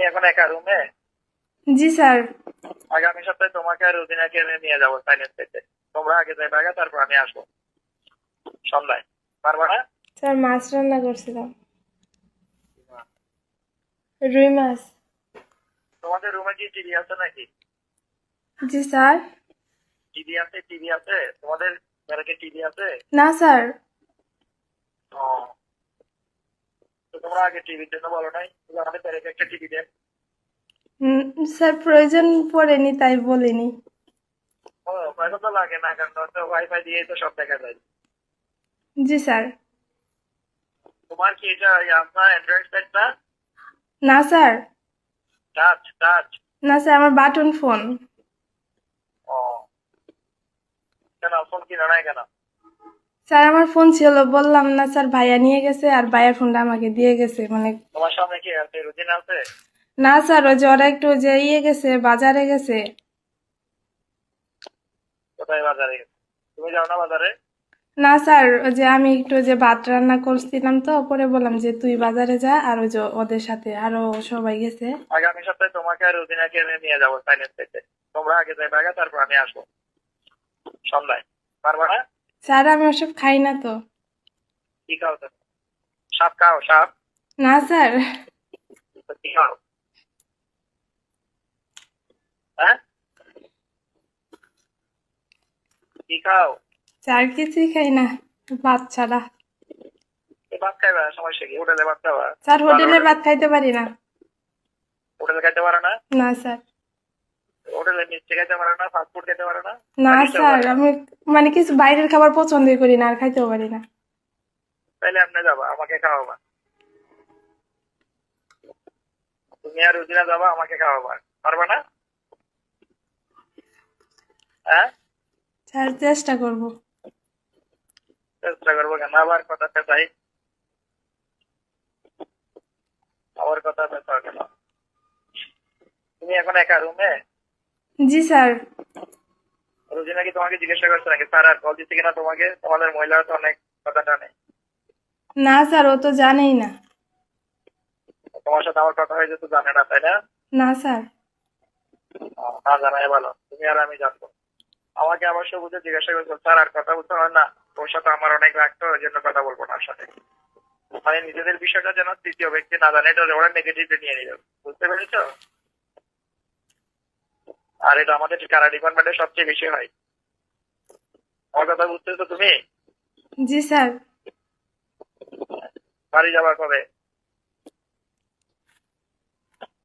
এখন একা রুমে? জি স্যার। আগামী সপ্তাহে তোমাকে আর রুবিনাকে নিয়ে যাবো সাইলেন্স থেকে। তোমরা আগে যাবে, আগে তারপর আমি আসবো সন্ধ্যায়। পারবা না? স্যার মাছ রান্না করছিলাম, রুই মাছ। তোমাদের রুমে কি টিভি আছে নাকি? জি স্যার। টিভি আছে? টিভি আছে তোমাদের ঘরে? কি টিভি আছে? না স্যার। ও, তো তোমরা আগে টিভির জন্য বলো নাই যে আমাদের ঘরে একটা টিভি দেন? স্যার প্রয়োজন পড়েনি তাই বলিনি। ও, এখন তো লাগে না, কারণ তো ওয়াইফাই দিয়েই তো সব দেখা যায়। জি স্যার। তোমার কি এটা আপনার অ্যান্ড্রয়েড সেট না? না স্যার। Touch touch? না স্যার, আমার বাটন ফোন। ও, কেন ফোন কিনা নাই কেন? স্যার আমার ফোন ছিল, বললাম না স্যার, ভাইয়া নিয়ে গেছে আর ভাইয়ার ফোনটা আমাকে দিয়ে গেছে মানে। তোমার সামনে কি আছে, রুটিন আছে? না স্যার, ওই যে ওরা একটু যে গেছে, বাজারে গেছে। কোথায় বাজারে গেছে? তুমি যাও না বাজারে? না স্যার, ওই যে আমি একটু যে ভাত রান্না করছিলাম তো, পরে বললাম যে তুই বাজারে যা, আর ওই যে ওদের সাথে আরো সবাই গেছে। আগামী সপ্তাহে তোমাকে আর রুবিনাকে নিয়ে যাবো সাইলেন্স থেকে। তোমরা আগে যাবে, আগে তারপর আমি আসবো সন্ধ্যায়। পারবা না? স্যার আমি ওসব খাই না তো। কি খাও তুমি? সাপ খাও? সাপ? না স্যার। তো কি খাও? হ্যাঁ, কি খাও? স্যার কিছুই খাই না, ভাত ছাড়া। এই ভাত খাইবা, সমস্যা কি? হোটেলে ভাত খাবা? স্যার ভালো হোটেলের হোটেল? ভাত খাইতে পারি না। হোটেলে খাইতে পারো না? না স্যার। হোটেলে মিষ্টি খাইতে পারো না? ফাস্ট ফুড খেতে পারো না? না না খেতেও স্যার, পারে না? আমি মানে কিছু বাইরের খাবার পছন্দই করি না আর খাইতেও পারি না। তাইলে আপনি যাবা, আমাকে খাওয়াবা। তুমি আর রুজিনা যাবা, আমাকে খাওয়াবা। পারবা না? হ্যাঁ, স্যার চেষ্টা করব। চেষ্টা করবো কেন? আবার কথা পেঁচাই, আবার কথা পেঁচাও কেন? তুমি এখন একা রুমে? জি স্যার। রোজিনা কি তোমাকে জিজ্ঞাসা করছে নাকি স্যার আর কল দিচ্ছে কিনা তোমাকে? তোমাদের মহিলারা তো অনেক কথা জানে। না স্যার, ও তো জানেই না। তোমার সাথে আমার কথা হয়েছে তো জানে না, তাই না? না স্যার। না জানাই ভালো, তুমি আর আমি জানবো। আমাকে অবশ্য বুঝে জিজ্ঞাসা করছো স্যার আর কথা বলতে হয় না? ওর সাথে আমার অনেক রাখতো, ওই জন্য কথা বলবো না ওর সাথে। মানে নিজেদের বিষয়টা যেন তৃতীয় ব্যক্তি না জানে, এটা ওরা নেগেটিভলি নিয়ে নিল। বুঝতে পেরেছো? আর এটা আমাদের কারা ডিপার্টমেন্টে সবচেয়ে বেশি হয়। আমার কথা বুঝতেছো তুমি? জি স্যার। বাড়ি যাবা কবে?